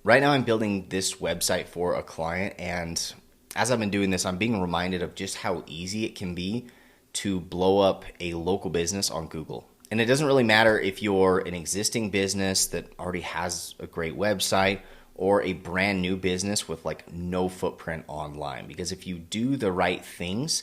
Right now I'm building this website for a client, and as I've been doing this, I'm being reminded of just how easy it can be to blow up a local business on Google. And it doesn't really matter if you're an existing business that already has a great website or a brand new business with like no footprint online. Because if you do the right things,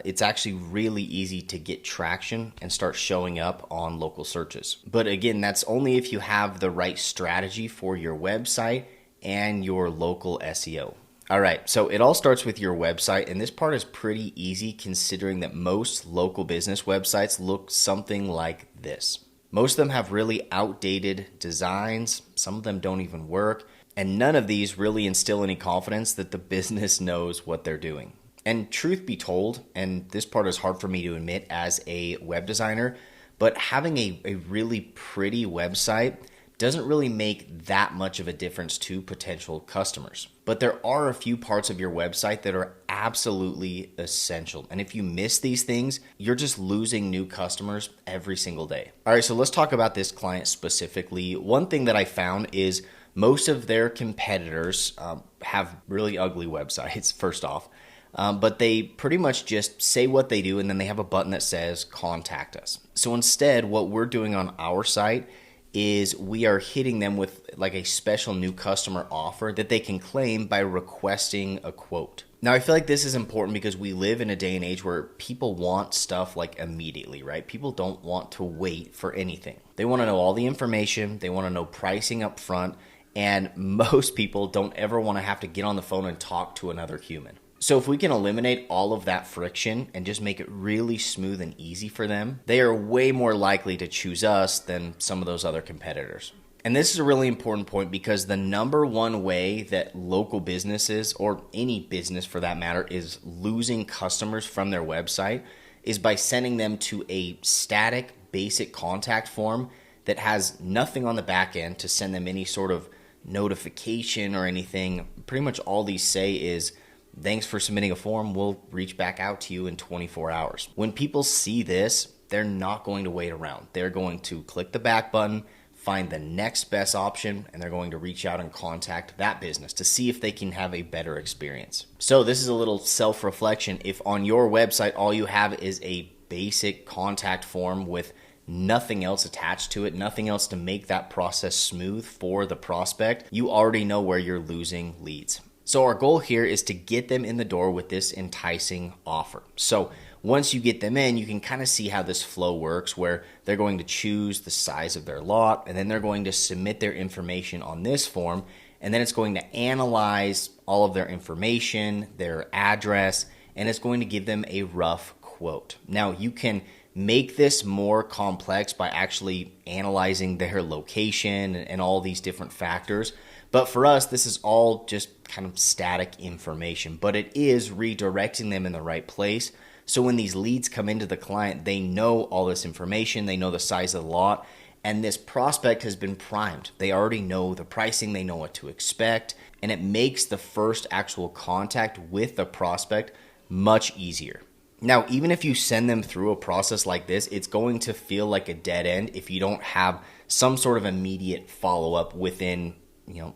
it's actually really easy to get traction and start showing up on local searches. But again, that's only if you have the right strategy for your website and your local SEO. All right, so it all starts with your website, and this part is pretty easy considering that most local business websites look something like this. Most of them have really outdated designs, some of them don't even work, and none of these really instill any confidence that the business knows what they're doing. And truth be told, and this part is hard for me to admit as a web designer, but having a really pretty website doesn't really make that much of a difference to potential customers. But there are a few parts of your website that are absolutely essential. And if you miss these things, you're just losing new customers every single day. All right, so let's talk about this client specifically. One thing that I found is most of their competitors have really ugly websites, first off. But they pretty much just say what they do, and then they have a button that says contact us. So instead, what we're doing on our site is we are hitting them with like a special new customer offer that they can claim by requesting a quote. Now, I feel like this is important because we live in a day and age where people want stuff like immediately, right? People don't want to wait for anything. They want to know all the information. They want to know pricing up front. And most people don't ever want to have to get on the phone and talk to another human. So if we can eliminate all of that friction and just make it really smooth and easy for them, they are way more likely to choose us than some of those other competitors. And this is a really important point because the number one way that local businesses, or any business for that matter, is losing customers from their website is by sending them to a static basic contact form that has nothing on the back end to send them any sort of notification or anything. Pretty much all these say is, thanks for submitting a form. We'll reach back out to you in 24 hours. When people see this, they're not going to wait around. They're going to click the back button, find the next best option, and they're going to reach out and contact that business to see if they can have a better experience. So this is a little self-reflection. If on your website all you have is a basic contact form with nothing else attached to it, nothing else to make that process smooth for the prospect, you already know where you're losing leads. So our goal here is to get them in the door with this enticing offer. So once you get them in, you can kind of see how this flow works, where they're going to choose the size of their lot, and then they're going to submit their information on this form, and then it's going to analyze all of their information, their address, and it's going to give them a rough quote. Now, you can make this more complex by actually analyzing their location and all these different factors. But for us, this is all just kind of static information, but it is redirecting them in the right place. So when these leads come into the client, they know all this information, they know the size of the lot, and this prospect has been primed. They already know the pricing, they know what to expect, and it makes the first actual contact with the prospect much easier. Now, even if you send them through a process like this, it's going to feel like a dead end if you don't have some sort of immediate follow-up within,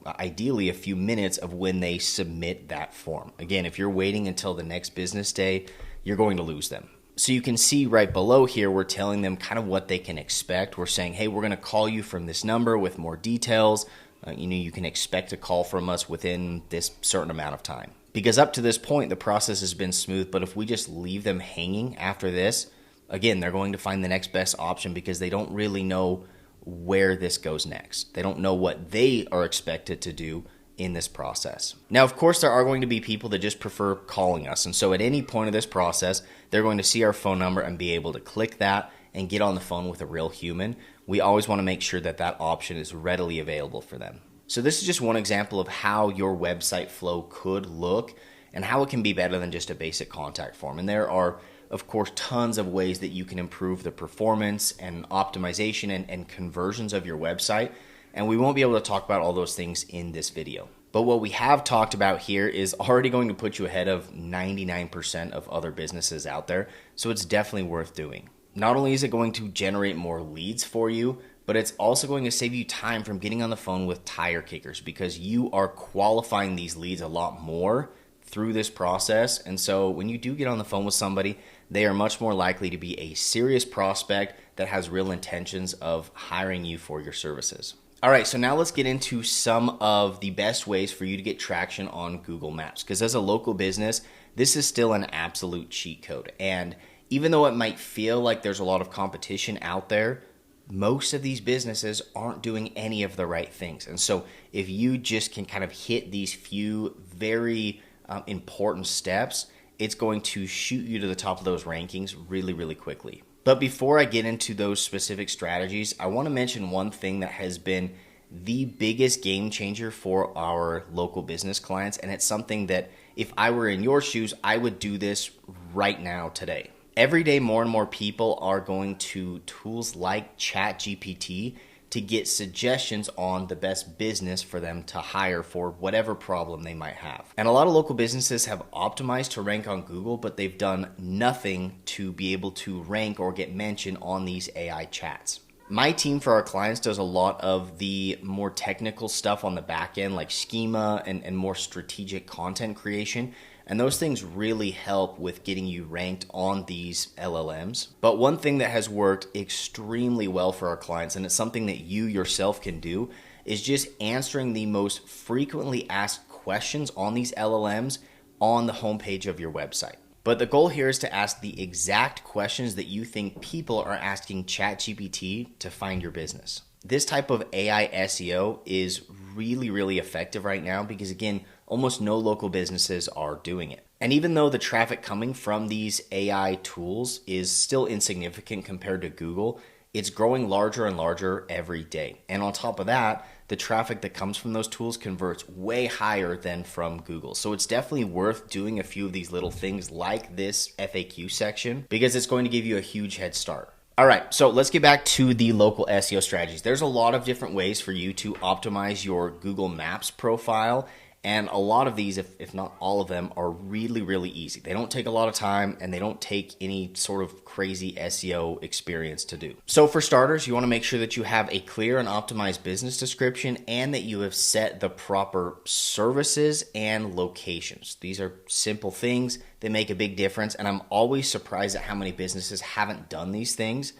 ideally a few minutes of when they submit that form. Again, if you're waiting until the next business day, you're going to lose them. So you can see right below here, we're telling them kind of what they can expect. We're saying, hey, we're going to call you from this number with more details. You can expect a call from us within this certain amount of time. Because up to this point, the process has been smooth, but if we just leave them hanging after this, again, they're going to find the next best option because they don't really know where this goes next. They don't know what they are expected to do in this process. Now, of course, there are going to be people that just prefer calling us. And so at any point of this process, they're going to see our phone number and be able to click that and get on the phone with a real human. We always want to make sure that that option is readily available for them. So this is just one example of how your website flow could look and how it can be better than just a basic contact form. And there are, of course, tons of ways that you can improve the performance and optimization and conversions of your website. And we won't be able to talk about all those things in this video. But what we have talked about here is already going to put you ahead of 99% of other businesses out there. So it's definitely worth doing. Not only is it going to generate more leads for you, but it's also going to save you time from getting on the phone with tire kickers because you are qualifying these leads a lot more through this process. And so when you do get on the phone with somebody, they are much more likely to be a serious prospect that has real intentions of hiring you for your services. All right, so now let's get into some of the best ways for you to get traction on Google Maps. Because as a local business, this is still an absolute cheat code. And even though it might feel like there's a lot of competition out there, most of these businesses aren't doing any of the right things. And so if you just can kind of hit these few very important steps, it's going to shoot you to the top of those rankings really, really quickly. But before I get into those specific strategies, I want to mention one thing that has been the biggest game changer for our local business clients. And it's something that if I were in your shoes, I would do this right now today. Every day, more and more people are going to tools like ChatGPT to get suggestions on the best business for them to hire for whatever problem they might have. And a lot of local businesses have optimized to rank on Google, but they've done nothing to be able to rank or get mentioned on these AI chats. My team for our clients does a lot of the more technical stuff on the back end, like schema and more strategic content creation. And those things really help with getting you ranked on these LLMs. But one thing that has worked extremely well for our clients, and it's something that you yourself can do, is just answering the most frequently asked questions on these LLMs on the homepage of your website. But the goal here is to ask the exact questions that you think people are asking ChatGPT to find your business. This type of AI SEO is really, really effective right now because, again, almost no local businesses are doing it. And even though the traffic coming from these AI tools is still insignificant compared to Google, it's growing larger and larger every day. And on top of that, the traffic that comes from those tools converts way higher than from Google. So it's definitely worth doing a few of these little things like this FAQ section because it's going to give you a huge head start. All right, so let's get back to the local SEO strategies. There's a lot of different ways for you to optimize your Google Maps profile. And a lot of these, if not all of them, are really, really easy. They don't take a lot of time and they don't take any sort of crazy SEO experience to do. So for starters, you want to make sure that you have a clear and optimized business description and that you have set the proper services and locations. These are simple things. They make a big difference. And I'm always surprised at how many businesses haven't done these things.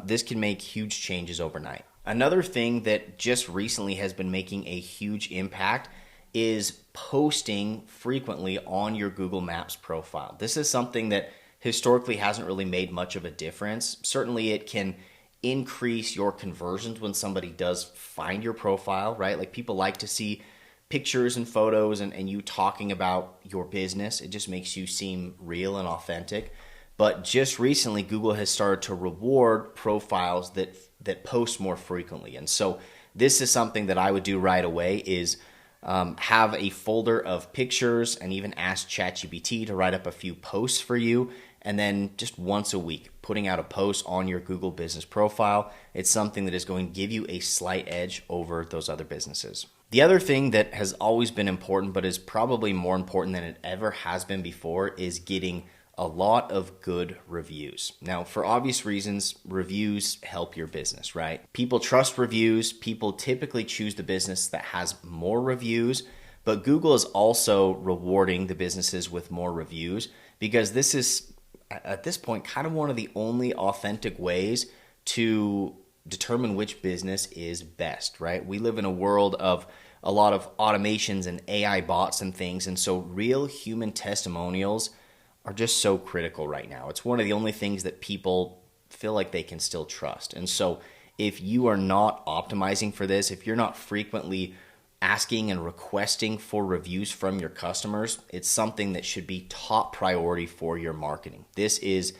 This can make huge changes overnight. Another thing that just recently has been making a huge impact is posting frequently on your Google Maps profile. This is something that historically hasn't really made much of a difference. Certainly it can increase your conversions when somebody does find your profile, right? Like people like to see pictures and photos and you talking about your business. It just makes you seem real and authentic. But just recently, Google has started to reward profiles that post more frequently. And so this is something that I would do right away is have a folder of pictures and even ask ChatGPT to write up a few posts for you. And then just once a week, putting out a post on your Google business profile. It's something that is going to give you a slight edge over those other businesses. The other thing that has always been important, but is probably more important than it ever has been before, is getting a lot of good reviews. Now, for obvious reasons, reviews help your business, right? People trust reviews. People typically choose the business that has more reviews, but Google is also rewarding the businesses with more reviews because this is, at this point, kind of one of the only authentic ways to determine which business is best, right? We live in a world of a lot of automations and AI bots and things, and so real human testimonials are just so critical right now. It's one of the only things that people feel like they can still trust. And so if you are not optimizing for this, if you're not frequently asking and requesting for reviews from your customers, it's something that should be top priority for your marketing. This is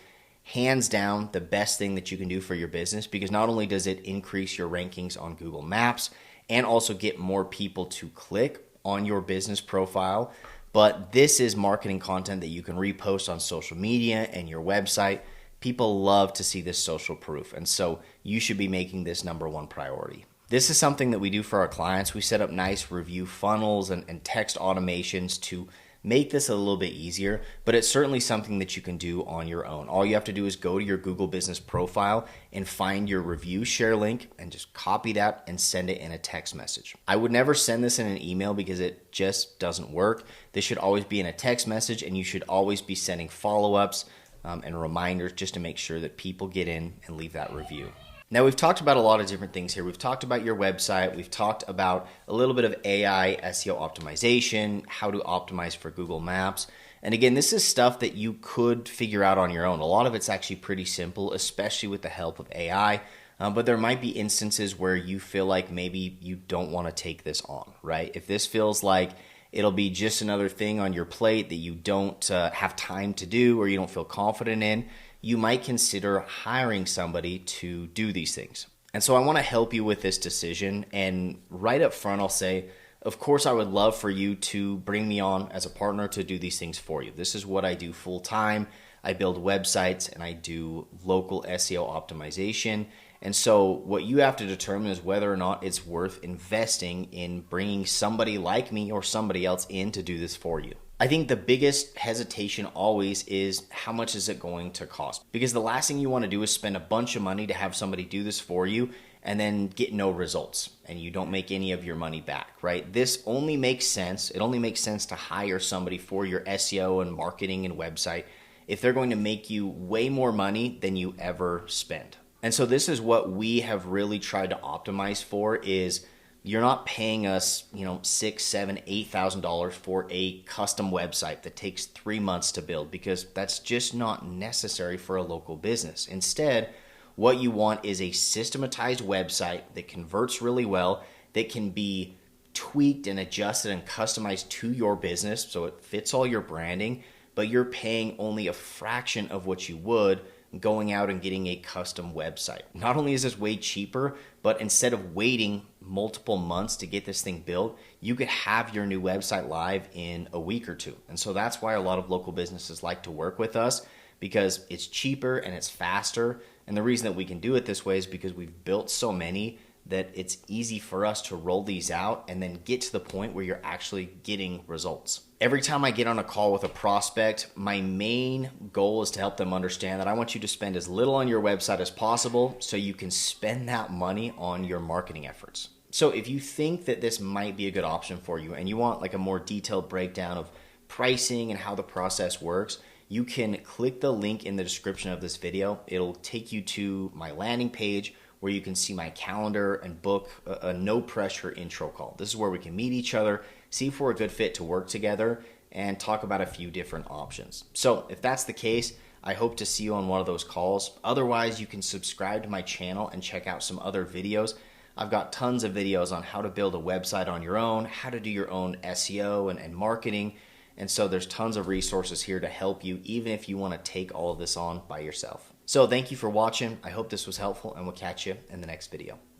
hands down the best thing that you can do for your business because not only does it increase your rankings on Google Maps and also get more people to click on your business profile, but this is marketing content that you can repost on social media and your website. People love to see this social proof, and so you should be making this number one priority. This is something that we do for our clients. We set up nice review funnels and text automations to make this a little bit easier, but it's certainly something that you can do on your own. All you have to do is go to your Google Business profile and find your review share link and just copy that and send it in a text message. I would never send this in an email because it just doesn't work. This should always be in a text message, and you should always be sending follow-ups and reminders just to make sure that people get in and leave that review. Now, we've talked about a lot of different things here. We've talked about your website. We've talked about a little bit of AI SEO optimization, how to optimize for Google Maps. And again, this is stuff that you could figure out on your own. A lot of it's actually pretty simple, especially with the help of AI. But there might be instances where you feel like maybe you don't want to take this on, right? If this feels like it'll be just another thing on your plate that you don't have time to do or you don't feel confident in, you might consider hiring somebody to do these things. And so I want to help you with this decision. And right up front, I'll say, of course, I would love for you to bring me on as a partner to do these things for you. This is what I do full time. I build websites and I do local SEO optimization. And so what you have to determine is whether or not it's worth investing in bringing somebody like me or somebody else in to do this for you. I think the biggest hesitation always is how much is it going to cost? Because the last thing you want to do is spend a bunch of money to have somebody do this for you and then get no results and you don't make any of your money back, right? This only makes sense. It only makes sense to hire somebody for your SEO and marketing and website if they're going to make you way more money than you ever spend. And so this is what we have really tried to optimize for is you're not paying us, $6,000, $7,000, $8,000 for a custom website that takes 3 months to build because that's just not necessary for a local business. Instead, what you want is a systematized website that converts really well, that can be tweaked and adjusted and customized to your business so it fits all your branding, but you're paying only a fraction of what you would going out and getting a custom website. Not only is this way cheaper, but instead of waiting multiple months to get this thing built, you could have your new website live in a week or two. And so that's why a lot of local businesses like to work with us because it's cheaper and it's faster. And the reason that we can do it this way is because we've built so many that it's easy for us to roll these out and then get to the point where you're actually getting results. Every time I get on a call with a prospect, my main goal is to help them understand that I want you to spend as little on your website as possible so you can spend that money on your marketing efforts. So if you think that this might be a good option for you and you want like a more detailed breakdown of pricing and how the process works, you can click the link in the description of this video. It'll take you to my landing page where you can see my calendar and book a no pressure intro call. This is where we can meet each other, see if we're a good fit to work together, and talk about a few different options. So if that's the case, I hope to see you on one of those calls. Otherwise, you can subscribe to my channel and check out some other videos. I've got tons of videos on how to build a website on your own, how to do your own SEO and marketing. And so there's tons of resources here to help you, even if you want to take all of this on by yourself. So thank you for watching. I hope this was helpful, and we'll catch you in the next video.